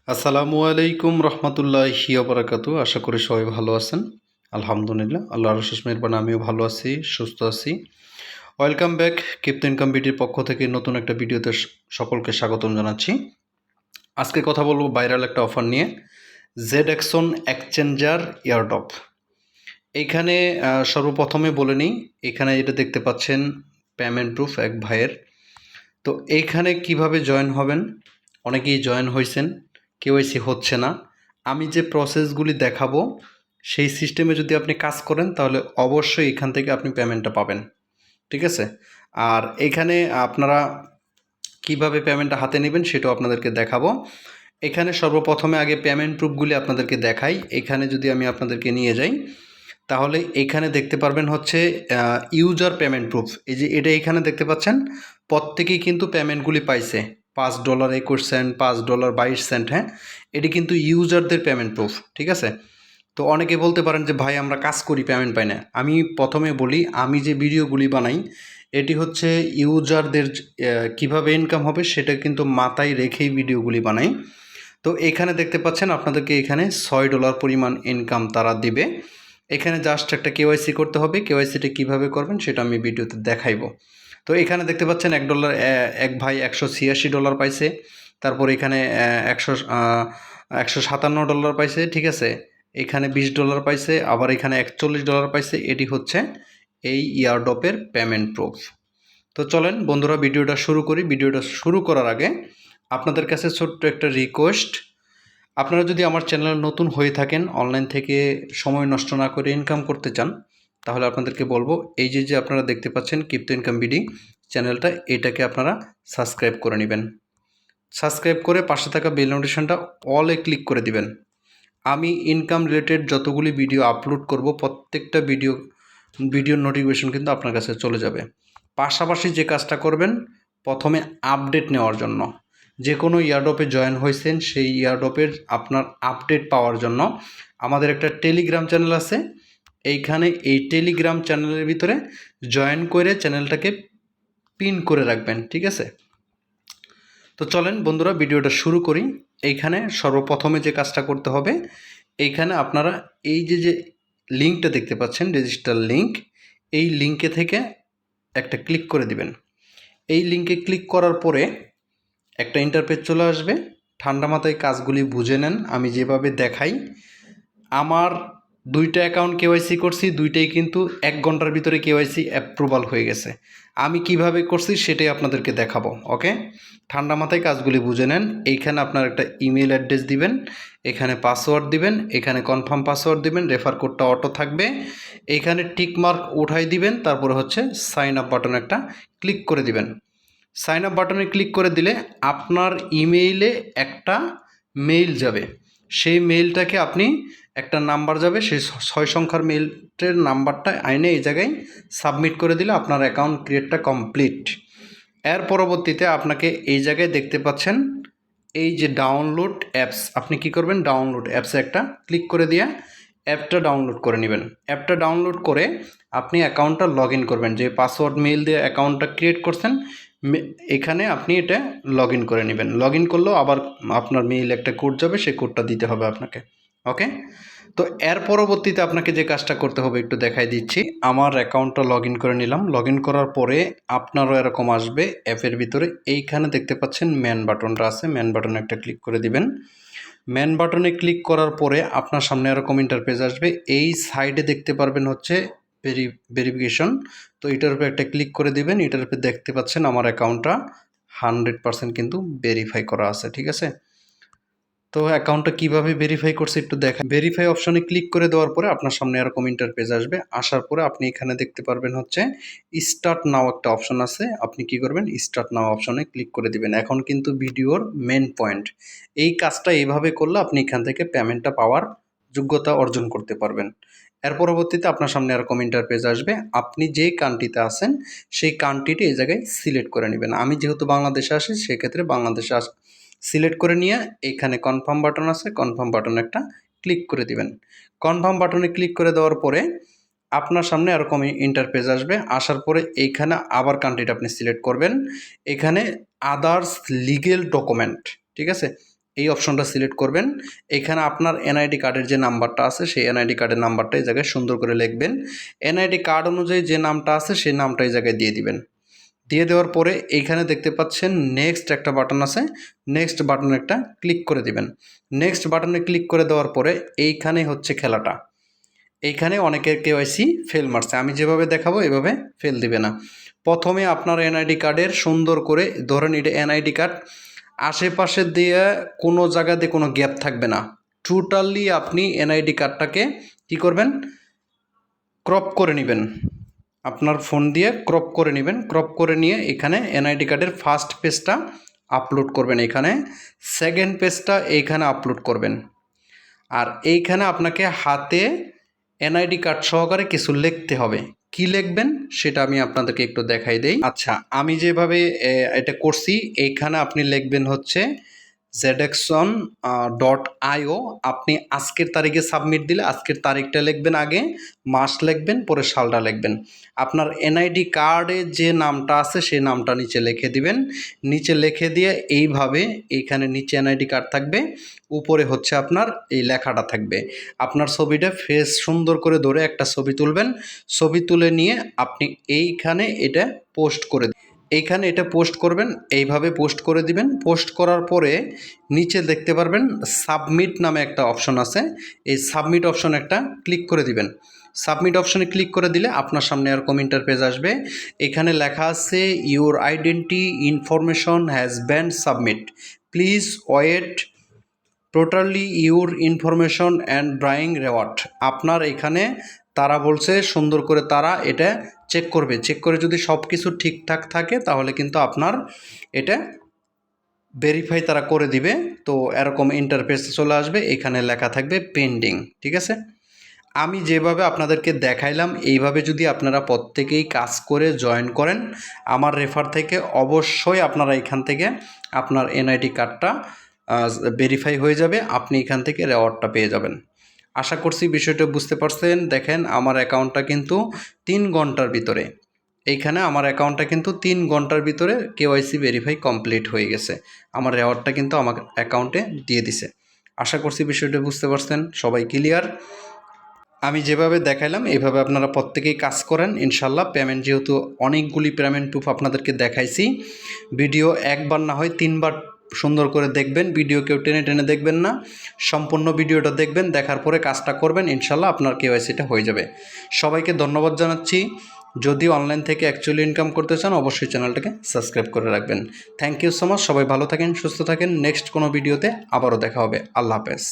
আসসালামু আলাইকুম রহমতুল্লাহি ওয়া আশা করি সবাই ভালো আছেন। আলহামদুলিল্লাহ, আল্লাহর অশেষ মেহেরবানি আমিও ভালো আছি, সুস্থ আছি। ওয়েলকাম ব্যাক 𝐎𝐃𝐄𝐒 পক্ষ থেকে নতুন একটা ভিডিওতে সকলকে স্বাগতম জানাচ্ছি। আজকে কথা বলবো ভাইরাল একটা অফার নিয়ে, Zedxion এক্সচেঞ্জার এয়ারড্রপ। এইখানে সর্বপ্রথমে বলে নিই, এখানে যেটা দেখতে পাচ্ছেন পেমেন্ট প্রুফ এক ভাইয়ের। তো এইখানে কিভাবে জয়েন হবেন? অনেকেই জয়েন হয়েছেন, কেওয়াইসি হচ্ছে না। আমি যে প্রসেসগুলি দেখাবো সেই সিস্টেমে যদি আপনি কাজ করেন তাহলে অবশ্যই এখান থেকে আপনি পেমেন্টটা পাবেন, ঠিক আছে? আর এখানে আপনারা কিভাবে পেমেন্টটা হাতে নেবেন সেটাও আপনাদেরকে দেখাবো। এখানে সর্বপ্রথমে আগে পেমেন্ট প্রুফগুলি আপনাদেরকে দেখাই। এখানে যদি আমি আপনাদেরকে নিয়ে যাই তাহলে এখানে দেখতে পারবেন হচ্ছে ইউজার পেমেন্ট প্রুফ। এই যে এটা এখানে দেখতে পাচ্ছেন, প্রত্যেকেই কিন্তু পেমেন্টগুলি পাইছে। $5.21, $5.22, হ্যাঁ, এটি কিন্তু ইউজারদের পেমেন্ট প্রুফ, ঠিক আছে? তো অনেকে বলতে পারেন যে ভাই আমরা কাজ করি পেমেন্ট পাই না। আমি প্রথমে বলি, আমি যে ভিডিওগুলি বানাই এটি হচ্ছে ইউজারদের কিভাবে ইনকাম হবে সেটা কিন্তু মাথায় রেখেই ভিডিওগুলি বানাই। তো এখানে দেখতে পাচ্ছেন আপনাদেরকে এখানে $6 পরিমাণ ইনকাম তারা দিবে। এখানে জাস্ট একটা কেওয়াইসি করতে হবে। কেওয়াইসিটা কীভাবে করবেন সেটা আমি ভিডিওতে দেখাইবো। তো এখানে দেখতে পাচ্ছেন $1 এক ভাই $186 পাইছে। তারপর এখানে $157 পাইছে, ঠিক আছে? এখানে $20 পাইছে, আবার এখানে $41 পাইছে। এটি হচ্ছে এই ইয়ারড্রপের পেমেন্ট প্রুফ। তো চলেন বন্ধুরা ভিডিওটা শুরু করি। ভিডিওটা শুরু করার আগে আপনাদের কাছে ছোট্ট একটা রিকোয়েস্ট, আপনারা যদি আমার চ্যানেলে নতুন হয়ে থাকেন, অনলাইন থেকে সময় নষ্ট না করে ইনকাম করতে চান, তাহলে আপনাদেরকে বলবো এই যে আপনারা দেখতে পাচ্ছেন 𝐬𝐃𝐄𝐒 চ্যানেলটা, এটাকে আপনারা সাবস্ক্রাইব করে নেবেন। সাবস্ক্রাইব করে পাশে থাকা বেল নোটিফিকেশনটা অলে ক্লিক করে দিবেন। আমি ইনকাম রিলেটেড যতগুলি ভিডিও আপলোড করব প্রত্যেকটা ভিডিওর নোটিফিকেশন কিন্তু আপনার কাছে চলে যাবে। পাশাপাশি যে কাজটা করবেন, প্রথমে আপডেট নেওয়ার জন্য, যে কোনো ইয়ারড্রপে জয়েন হয়েছেন সেই ইয়ারড্রপের আপনার আপডেট পাওয়ার জন্য আমাদের একটা টেলিগ্রাম চ্যানেল আছে। এইখানে এই টেলিগ্রাম চ্যানেলের ভিতরে জয়েন করে চ্যানেলটাকে পিন করে রাখবেন, ঠিক আছে? তো চলেন বন্ধুরা ভিডিওটা শুরু করি। এইখানে সর্বপ্রথমে যে কাজটা করতে হবে, এইখানে আপনারা এই যে লিঙ্কটা দেখতে পাচ্ছেন, রেজিস্টার লিঙ্ক, এই লিঙ্কে থেকে একটা ক্লিক করে দিবেন। এই লিঙ্কে ক্লিক করার পরে একটা ইন্টারফেস চলে আসবে। ঠান্ডা মাথায় কাজগুলি বুঝে নেন, আমি যেভাবে দেখাই। আমার 2টা অ্যাকাউন্ট কেওয়াইসি করছি, 2টাই কিন্তু 1 ঘন্টার ভিতরে কেওয়াইসি অ্যাপ্রুভাল হয়ে গেছে। আমি কিভাবে করছি সেটাই আপনাদেরকে দেখাবো, ওকে? ঠান্ডা মাথায় কাজগুলি বুঝে নেন। এইখানে আপনার একটা ইমেল অ্যাড্রেস দিবেন, এখানে পাসওয়ার্ড দিবেন, এখানে কনফার্ম পাসওয়ার্ড দিবেন, রেফার কোডটা অটো থাকবে, এখানে টিকমার্ক উঠাই দিবেন, তারপরে হচ্ছে সাইন আপ বাটন একটা ক্লিক করে দিবেন। সাইন আপ বাটনে ক্লিক করে দিলে আপনার ইমেইলে একটা মেইল যাবে। সেই মেইলটাকে আপনি একটা নাম্বার যাবে, সেই 6 সংখ্যার মেইলটের নাম্বারটা আইনে এই জায়গায় সাবমিট করে দিলে আপনার অ্যাকাউন্ট ক্রিয়েটটা কমপ্লিট। এর পরবর্তীতে আপনাকে এই জায়গায় দেখতে পাচ্ছেন এই যে ডাউনলোড অ্যাপস, আপনি কি করবেন, ডাউনলোড অ্যাপসে একটা ক্লিক করে দিয়ে অ্যাপটা ডাউনলোড করে নেবেন। অ্যাপটা ডাউনলোড করে আপনি অ্যাকাউন্টটা লগ ইন করবেন। যে পাসওয়ার্ড মেইল দিয়ে অ্যাকাউন্টটা ক্রিয়েট করছেন এখানে আপনি এটা লগ ইন করে নেবেন। লগ ইন করলেও আবার আপনার মেইল একটা কোড যাবে, সেই কোডটা দিতে হবে আপনাকে, ওকে? তো এর পরবর্তীতে আপনাকে যে কাজটা করতে হবে একটু দেখাই দিচ্ছি। আমার অ্যাকাউন্টটা লগ ইন করে নিলাম। লগ ইন করার পরে আপনারও এরকম আসবে অ্যাপের ভিতরে। এইখানে দেখতে পাচ্ছেন ম্যান বাটনটা আছে, ম্যান বাটনে একটা ক্লিক করে দিবেন। ম্যান বাটনে ক্লিক করার পরে আপনার সামনে এরকম ইন্টারফেস আসবে। এই সাইডে দেখতে পারবেন হচ্ছে ভেরিফিকেশন। তো এটার উপরে একটা ক্লিক করে দিবেন। এটার উপরে দেখতে পাচ্ছেন আমার অ্যাকাউন্টটা 100% কিন্তু ভেরিফাই করা আছে, ঠিক আছে? তো অ্যাকাউন্টটা কীভাবে ভেরিফাই করছে একটু দেখা। ভেরিফাই অপশনে ক্লিক করে দেওয়ার পরে আপনার সামনে এরকম ইন্টারফেস আসবে। আসার পরে আপনি এখানে দেখতে পারবেন হচ্ছে স্টার্ট নাও একটা অপশন আছে। আপনি কি করবেন, স্টার্ট নাও অপশনে ক্লিক করে দিবেন। এখন কিন্তু ভিডিওর মেন পয়েন্ট, এই কাজটা এইভাবে করলে আপনি এখান থেকে পেমেন্টটা পাওয়ার যোগ্যতা অর্জন করতে পারবেন। এর পরবর্তীতে আপনার সামনে এরকম ইন্টারফেস আসবে। আপনি যে কান্ট্রিতে আছেন সেই কান্ট্রিটি এই জায়গায় সিলেক্ট করে নেবেন। আমি যেহেতু বাংলাদেশে আসি সেক্ষেত্রে বাংলাদেশে সিলেক্ট করে নিয়ে এইখানে কনফার্ম বাটন আছে, কনফার্ম বাটনে একটা ক্লিক করে দিবেন। কনফার্ম বাটনে ক্লিক করে দেওয়ার পরে আপনার সামনে এরকম ইন্টারফেস আসবে। আসার পরে এইখানে আবার কান্ট্রিটা আপনি সিলেক্ট করবেন। এখানে আদার্স লিগেল ডকুমেন্ট, ঠিক আছে? এই অপশনটা সিলেক্ট করবেন। এখানে আপনার এনআইডি কার্ডের যে নাম্বারটা আছে সেই এনআইডি কার্ডের নাম্বারটা এই জায়গায় সুন্দর করে লিখবেন। এনআইডি কার্ড অনুযায়ী যে নামটা আছে সেই নামটা এই জায়গায় দিয়ে দিবেন। দিয়ে দেওয়ার পরে এইখানে দেখতে পাচ্ছেন নেক্সট একটা বাটন আছে, নেক্সট বাটনে একটা ক্লিক করে দিবেন। নেক্সট বাটনে ক্লিক করে দেওয়ার পরে এইখানে হচ্ছে খেলাটা। এইখানে অনেকের কেওয়াইসি ফেল মারছে, আমি যেভাবে দেখাবো এভাবে ফেল দিবে না। প্রথমে আপনার এনআইডি কার্ডের সুন্দর করে ধরেন এটা এনআইডি কার্ড, আশেপাশে দিয়ে কোনো জায়গাতে কোনো গ্যাপ থাকবে না, টোটালি আপনি এনআইডি কার্ডটাকে কী করবেন, ক্রপ করে নেবেন। আপনার ফোন দিয়ে ক্রপ করে নেবেন। ক্রপ করে নিয়ে এখানে এনআইডি কার্ডের ফার্স্ট পেজটা আপলোড করবেন, এখানে সেকেন্ড পেজটা এইখানে আপলোড করবেন। আর এইখানে আপনাকে হাতে এনআইডি কার্ড সহকারে কিছু লিখতে হবে। কি লিখবেন সেটা আমি আপনাদেরকে একটু দেখাই দেই। আচ্ছা, আমি যেভাবে এটা করছি এইখানে আপনি লিখবেন হচ্ছে Zedxion.io। আপনি আজকের তারিখে সাবমিট দিলে আজকের তারিখটা লিখবেন, আগে মাস লিখবেন, পরে সালটা লিখবেন। আপনার এনআইডি কার্ডে যে নামটা আছে সেই নামটা নিচে লিখে দিবেন। নিচে লিখে দিয়ে এইভাবে এইখানে নিচে এনআইডি কার্ড থাকবে, উপরে হচ্ছে আপনার এই লেখাটা থাকবে। আপনার ছবিটা ফেস সুন্দর করে ধরে একটা ছবি তুলবেন। ছবি তুলে নিয়ে আপনি এইখানে এটা পোস্ট করে এইখানে এটা পোস্ট করবেন, এইভাবে পোস্ট করে দিবেন। পোস্ট করার পরে নিচে দেখতে পারবেন সাবমিট নামে একটা অপশন আছে, এই সাবমিট অপশন একটা ক্লিক করে দিবেন। সাবমিট অপশনে ক্লিক করে দিলে আপনার সামনে এরকম ইন্টারফেস আসবে। এখানে লেখা আছে your identity information has been submit, please wait totally your information and drawing reward. আপনার এখানে তারা বলছে সুন্দর করে তারা এটা চেক করবে, চেক করে যদি সব কিছু ঠিকঠাক থাকে তাহলে কিন্তু আপনার এটা ভেরিফাই তারা করে দিবে। তো এরকম ইন্টারফেস চলে আসবে, এখানে লেখা থাকবে পেন্ডিং। ঠিক আছে, আমি যেভাবে আপনাদেরকে দেখাইলাম এইভাবে যদি আপনারা প্রত্যেকেই কাজ করে জয়েন করেন আমার রেফার থেকে, অবশ্যই আপনারা এখান থেকে আপনার এনআইডি কার্ডটা ভেরিফাই হয়ে যাবে, আপনি এখান থেকে রেওয়ার্ডটা পেয়ে যাবেন। আশা করছি বিষয়টা বুঝতে পারছেন। দেখেন আমার অ্যাকাউন্টটা কিন্তু 3 ঘন্টার ভিতরে, এইখানে আমার অ্যাকাউন্টটা কিন্তু 3 ঘন্টার ভিতরে কেওয়াইসি ভেরিফাই কমপ্লিট হয়ে গেছে। আমার রেওয়ার্ডটা কিন্তু আমার অ্যাকাউন্টে দিয়ে দিছে। আশা করছি বিষয়টা বুঝতে পারছেন, সবাই ক্লিয়ার। আমি যেভাবে দেখাইলাম এইভাবে আপনারা প্রত্যেকেই কাজ করেন, ইনশাল্লাহ পেমেন্ট, যেহেতু অনেকগুলি পেমেন্ট প্রুফ আপনাদেরকে দেখাইছি, ভিডিও একবার না হয় 3বার সুন্দর করে দেখবেন। ভিডিও কেউ টেনে টেনে দেখবেন না, সম্পূর্ণ ভিডিওটা দেখবেন, দেখার পরে কাজটা করবেন, ইনশাল্লাহ আপনার কেওয়াইসিটা হয়ে যাবে। সবাইকে ধন্যবাদ জানাচ্ছি। যদি অনলাইন থেকে অ্যাকচুয়ালি ইনকাম করতে চান অবশ্যই চ্যানেলটাকে সাবস্ক্রাইব করে রাখবেন। Thank you so much. সবাই ভালো থাকেন, সুস্থ থাকেন। নেক্সট কোনো ভিডিওতে আবারও দেখা হবে। আল্লাহ হাফেজ।